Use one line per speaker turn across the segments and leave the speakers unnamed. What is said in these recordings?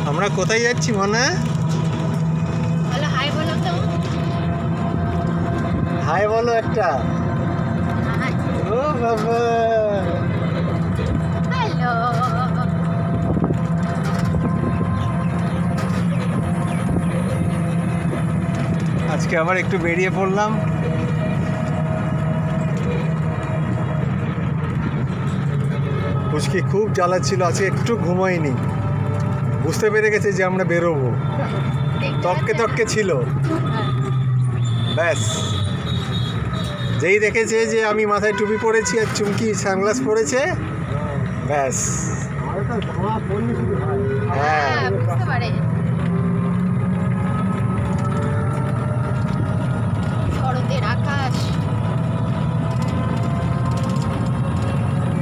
আমরা কোথায় যাচ্ছি মনে?
বলো হাই বলো তো।
হাই বলো একটা। ও বাবা,
হ্যালো।
আজকে আবার একটু বেরিয়ে পড়লাম। পুচকি খুব জ্বালাচ্ছিল, আজকে একটু ঘুমাইনি। বুঝতে পেরে গেছে যে আমরা বেরোবো, তককে তককে ছিল। ব্যাস যেই দেখেছে যে আমি মাথায় টুপি পরেছি আর চুমকি সানগ্লাস পরেছে, ব্যাস হ্যাঁ।
বুঝতে পারে। শরতের আকাশ।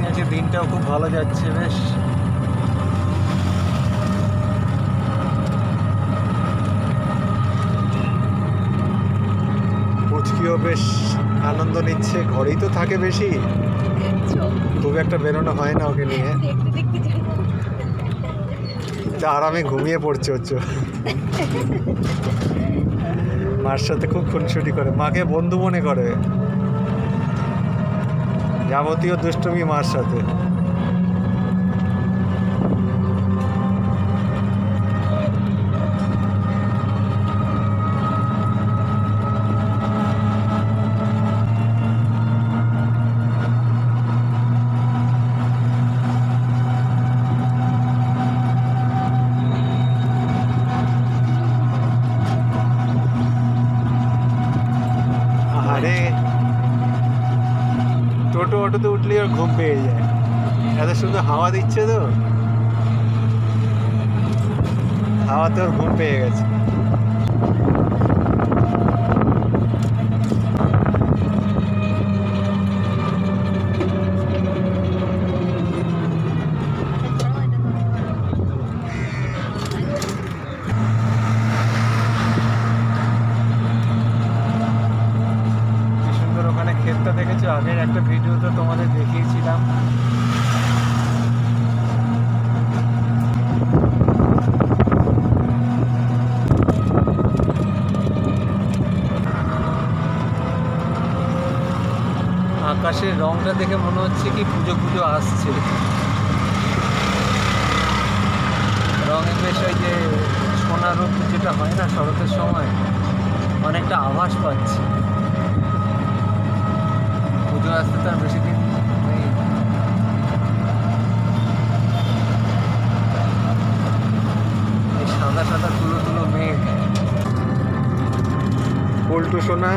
আজকে দিনটাও খুব ভালো যাচ্ছে, বেশ পুচকিও বেশ আনন্দ নিচ্ছে। ঘরেই তো থাকে বেশি, খুব একটা বেরোনো হয় না ওকে নিয়ে। তা আরামে ঘুমিয়ে পড়ছে হচ্ছে। মার সাথে খুব খুনসুটি করে, মাকে বন্ধু মনে করে, যাবতীয় দুষ্টুমি মার সাথে। আরে টোটো অটোতে উঠলেই ওর ঘুম পেয়ে যায়, এত সুন্দর হাওয়া দিচ্ছে তো, হাওয়াতে ওর ঘুম পেয়ে গেছে। ক্ষেতটা দেখেছো? আগের একটা ভিডিওতে তোমাদের দেখিয়েছিলাম। আকাশের রংটা দেখে মনে হচ্ছে কি পুজো পুজো আসছে। রঙের বেশ ওই যে সোনা রূপ যেটা হয় না শরতের সময়, অনেকটা আভাস পাচ্ছি। পুজো আসতে তার বেশি দিন নেই। এই সাদা সাদা তুলো তুলো মেঘ। পল্টু সোনা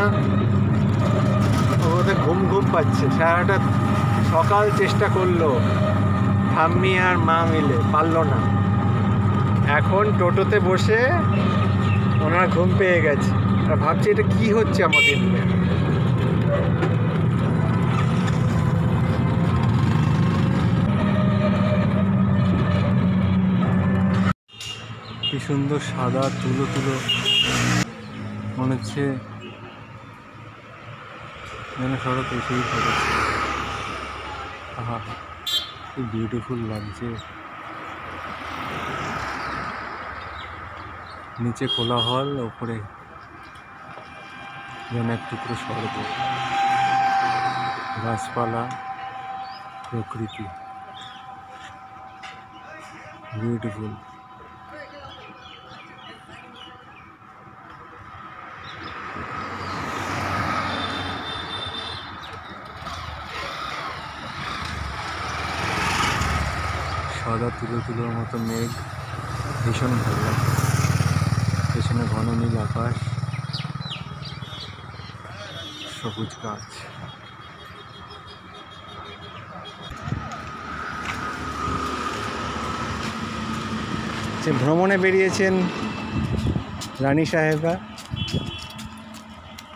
ওদের ঘুম ঘুম পাচ্ছে, সারাটা সকাল চেষ্টা করলো, ঠাম্মি আর মা মিলে পারলো না। এখন টোটোতে বসে ওনার ঘুম পেয়ে গেছে আর ভাবছি এটা কি হচ্ছে আমাকে নিয়ে। কি সুন্দর সাদা তুলো তুলো, মনে হচ্ছে যেন শরৎ এসেই পড়েছে। আহা, কি বিউটিফুল লাগছে। নিচে খোলা হল, ওপরে যেন এক টুকরো স্বর্গ, গাছপালা, প্রকৃতি, বিউটিফুল। সাদা তুলো তুলোর মতো মেঘ, ভীষণ ভালো লাগে। পেছনে ঘন নীল আকাশ, সবুজ গাছ। যে ভ্রমণে বেরিয়েছেন রানী সাহেবা,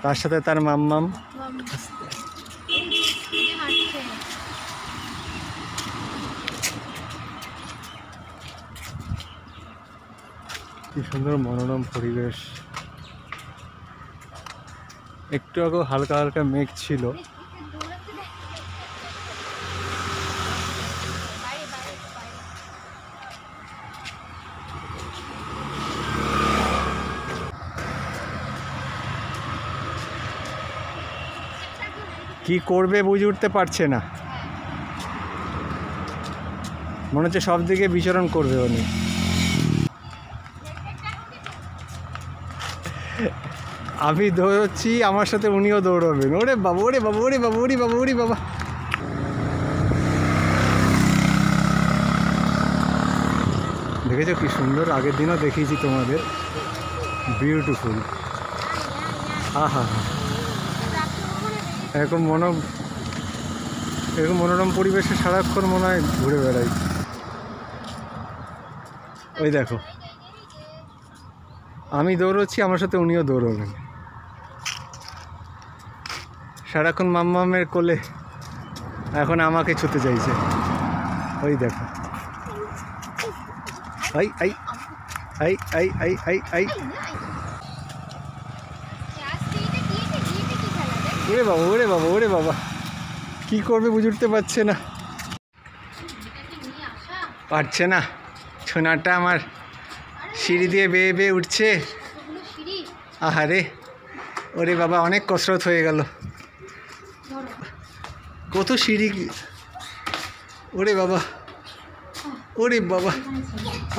তার সাথে তার মাম্মাম। কি সুন্দর মনোরম পরিবেশ। একটু আগে হালকা হালকা মেঘ ছিল, কি করবে বুঝে উঠতে পারছে না, মনে হচ্ছে সব দিকে বিচরণ করবে উনি। আমি দৌড়চ্ছি, আমার সাথে উনিও দৌড়বেন। ওরে বাবা, ওরে বাবা, ওরে বাবা, ওরে বাবা, ওরে বাবা। দেখেছো কি সুন্দর, আগের দিনও দেখিয়েছি তোমাদের, বিউটিফুল। আহা, এরকম মনোরম পরিবেশে সারাক্ষণ মনে হয় ঘুরে বেড়াই। ওই দেখো, আমি দৌড়চ্ছি, আমার সাথে উনিও দৌড়বেন। সারাক্ষণ মাম্মামের কোলে এখন আমাকে ছুতে চাইছে। ওই দেখো, I I I I I I I. ওরে বাবা, ওরে বাবা, ওরে বাবা, কি করবে বুঝে উঠতে পারছে না, পারছে না। ছোনাটা আমার সিঁড়ি দিয়ে বেয়ে বেয়ে উঠছে। আহারে, ওরে বাবা, অনেক কসরত হয়ে গেল। কত সিঁড়ি, ওরে বাবা, ওরে বাবা,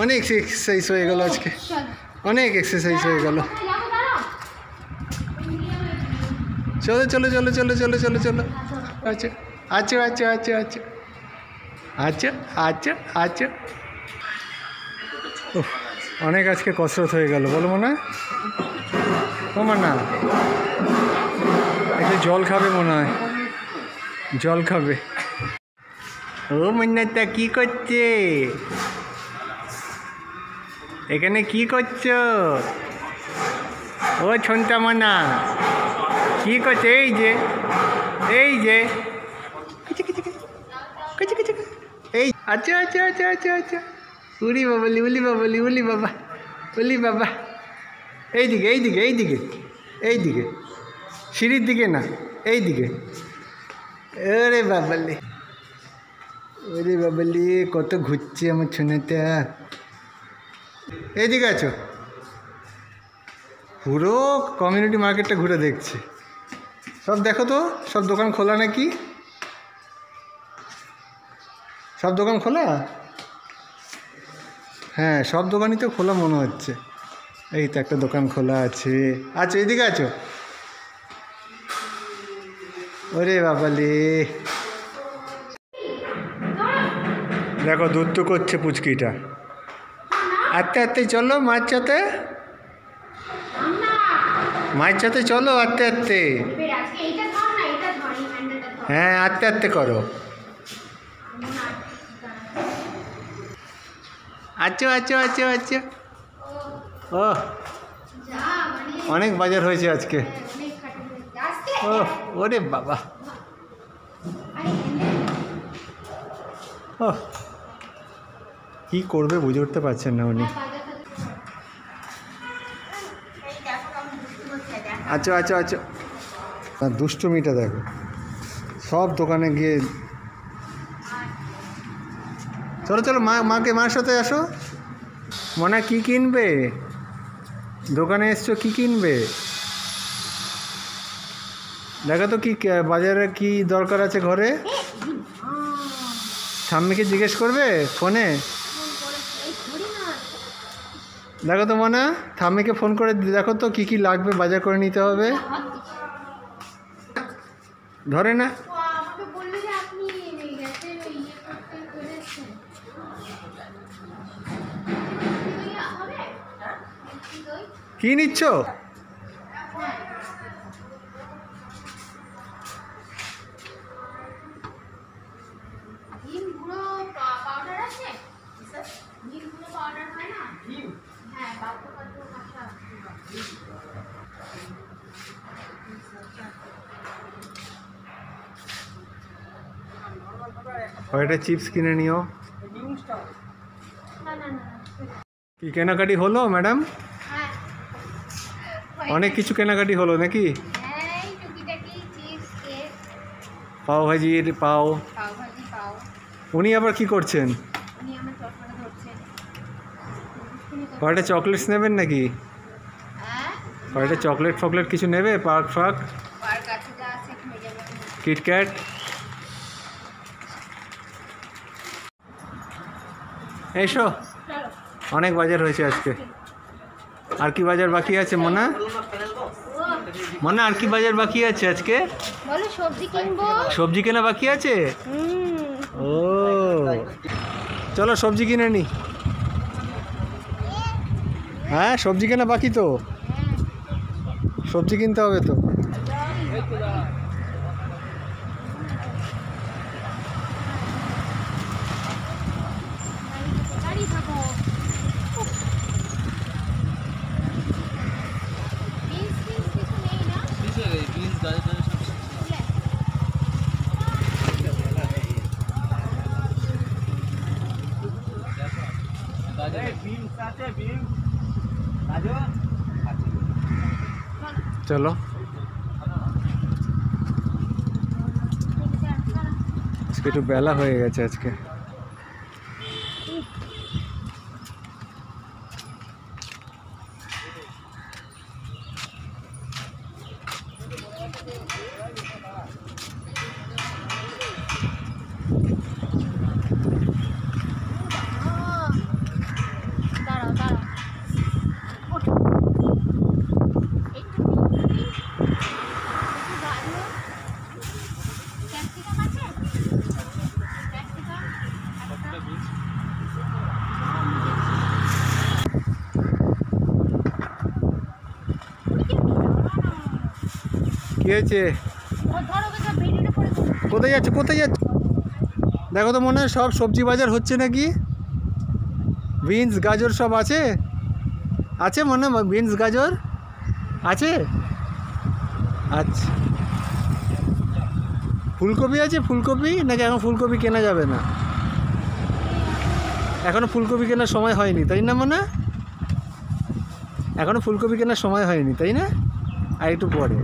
অনেক এক্সারসাইজ হয়ে গেল আজকে, অনেক এক্সারসাইজ হয়ে গেল। চলো চলো চলো চলো চলো চলো চলো। আচ্ছা আচ্ছা আচ্ছা আচ্ছা আচ্ছা আচ্ছা আচ্ছা আচ্ছা। ও, অনেক আজকে কসরত হয়ে গেল, বলো মনে হয় তোমার না? একটু জল খাবে মনে হয়, জল খাবে। ও মন্নাটা কি করছে এখানে, কি করছো? ও ছন্তা মানা কি করছে? এই যে, এই যে, এই, আচ্ছা আচ্ছা আচ্ছা আচ্ছা আচ্ছা। উলি বাবালি, উলি বাবালি, উলি বাবা, উলি বাবা। এইদিকে এইদিকে এইদিকে এইদিকে, সিঁড়ির দিকে না, এইদিকে। ওরে বাবালি, ওরে বাবালি, কত ঘুরছে আমার ছোনাটা। এইদিকে আছো, পুরো কমিউনিটি মার্কেটটা ঘুরে দেখছে। সব দেখো তো, সব দোকান খোলা নাকি? সব দোকান খোলা? হ্যাঁ, সব দোকানই তো খোলা মনে হচ্ছে। এই তো একটা দোকান খোলা আছে। আচ্ছা, এদিকে আছো। ওরে বাবালে, দেখো দুধ তো করছে পুচকিটা। আস্তে আস্তে চলো, মাছ চাতে, মাছ চাতে চলো, আস্তে আস্তে। হ্যাঁ, আস্তে আস্তে করো। আচ্ছা আচ্ছা আচ্ছা আচ্ছা। ও, অনেক বাজার হয়েছে আজকে। ও, ওরে বাবা, ও কি করবে বুঝে উঠতে পারছেন না উনি। আচ্ছা আচ্ছা আচ্ছা, দুষ্টুমিটা দেখো, সব দোকানে গিয়ে। চলো চলো, মার সাথে আসো। মনে কি কিনবে? দোকানে এসছো, কি কিনবে? দেখো তো কি বাজারে কি দরকার আছে ঘরে। ঠাম্মিকে জিজ্ঞেস করবে ফোনে। দেখো তো মনে, ঠাম্মিকে ফোন করে দেখো তো কি কি লাগবে, বাজার করে নিতে হবে। ধরে না, কি নিচ্ছ? কয়টা চিপস কিনে নিও। কি কেনাকাটি হলো ম্যাডাম? অনেক কিছু কেনাকাটি হলো নাকি? পাও ভাজির পাও। উনি আবার কি করছেন? কয়টা চকলেটস নেবেন নাকি? কয়টা চকলেট ফকলেট কিছু নেবে? পার্ক ফার্ক? কিটক্যাট। এসো, অনেক বাজার হয়েছে আজকে। আর কি বাজার বাকি আছে মনা? মনা আর কি বাজার বাকি আছে আজকে?
বলো সবজি কিনবো।
সবজি কেনা বাকি আছে? ও চলো সবজি কিনে নি। হ্যাঁ সবজি কেনা বাকি তো, সবজি কিনতে হবে তো।
দাঁড়িয়ে থাকো। বিনস কিছু নেই না?
চলো আজকে একটু বেলা হয়ে গেছে আজকে।
দাঁড়াও দাঁড়াও। ওঠো। একটু গাড়িও ক্যাপসিকাম আছে? ক্যাপসিকাম
কি হয়েছে? কোথায় যাচ্ছে কোথায় যাচ্ছে? দেখো তো মনে হয় সব সবজি বাজার হচ্ছে নাকি। বিনস গাজর সব আছে? আছে মনে হয় বিনস গাজর আছে? আচ্ছা ফুলকপি আছে? ফুলকপি নাকি এখন ফুলকপি কেনা যাবে না? এখনো ফুলকপি কেনার সময় হয়নি তাই না মনে? এখনো ফুলকপি কেনার সময় হয়নি তাই না? আর একটু পরে।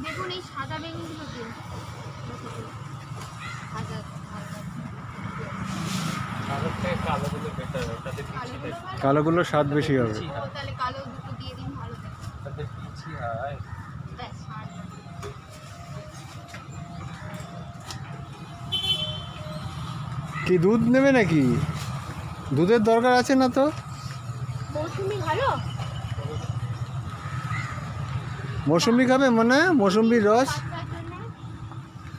দেখুন এই সাদা বেগুনগুলো দিন। ভাজা
কালোগুলো স্বাদ বেশি হবে।
তাহলে কালো দুটো দিয়ে দিন, ভালো থাকে। ব্যাস, আর
কি দুধ নেবে নাকি? দুধের দরকার আছে না তো?
মৌসুমি ভালো।
মৌসুম্বি খাবে মনে? মৌসুম্বির রস
বাচ্চার জন্য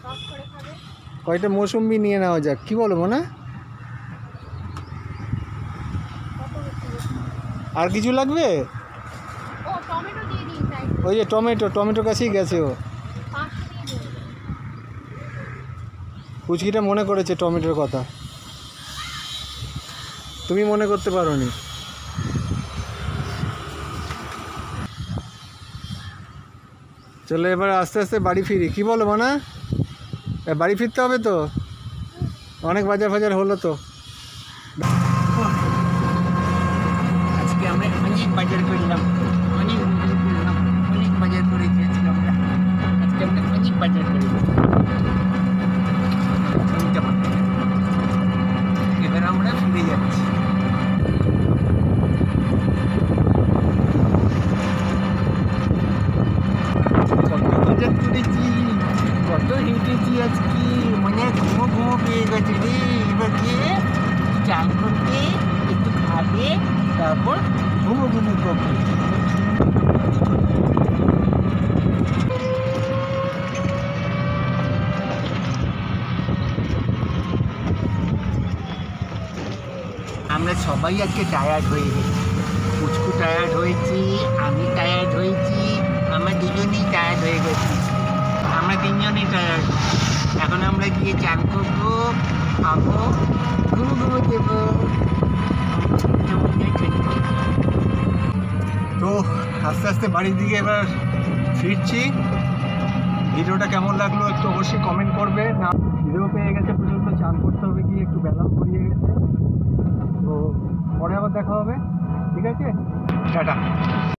রস করে খাবে।
কয়টা মৌসুম্বি নিয়ে নেওয়া যাক, কি বলো মনে?
কত হচ্ছে?
আর কিছু লাগবে?
ও টমেটো দিয়ে দিন তাই।
ওই যে টমেটো কাছেই গেছে ও।
500 দিয়ে দিন।
পুচকিটা মনে করেছে টমেটোর কথা, তুমি মনে করতে পারোনি। চলো এবার আস্তে আস্তে বাড়ি ফিরি, কি বলো মানা? বাড়ি ফিরতে হবে তো, অনেক বাজার ফাজার হলো তো।
আজকে আমরা অনেক বাজার করলাম, অনেক বাজার করেছি আজকে আমরা। আজকে আমরা অনেক বাজার করেছি। এবার আমরা ফিরে যাচ্ছি। কত বাজার করেছি, কত হেঁটেছি আজকে, মানে ঘুমো পেয়ে গেছে রে। এবার গিয়ে চান করবে, একটু খাবে, তারপর ঘুমো করবে। আমরা সবাই আজকে টায়ার্ড হয়ে গেছি। পুচকু টায়ার্ড হয়েছি, আমি টায়ার্ড হয়েছি, আমরা দুজনেই টায়ার্ড হয়ে গেছি। আমরা তিনজনেই টায়ার্ড। এখন আমরা গিয়ে চান করবো, খাবো, ঘুমো দেবো।
তো আস্তে আস্তে বাড়ির দিকে এবার ফিরছি। ভিডিওটা কেমন লাগলো একটু অবশ্যই কমেন্ট করবে। না ভিডিও পেয়ে গেছে পর্যন্ত, চান করতে হবে, গিয়ে একটু বেলাও করিয়ে গেছে। তো পরে আবার দেখা হবে, ঠিক আছে, টাটা।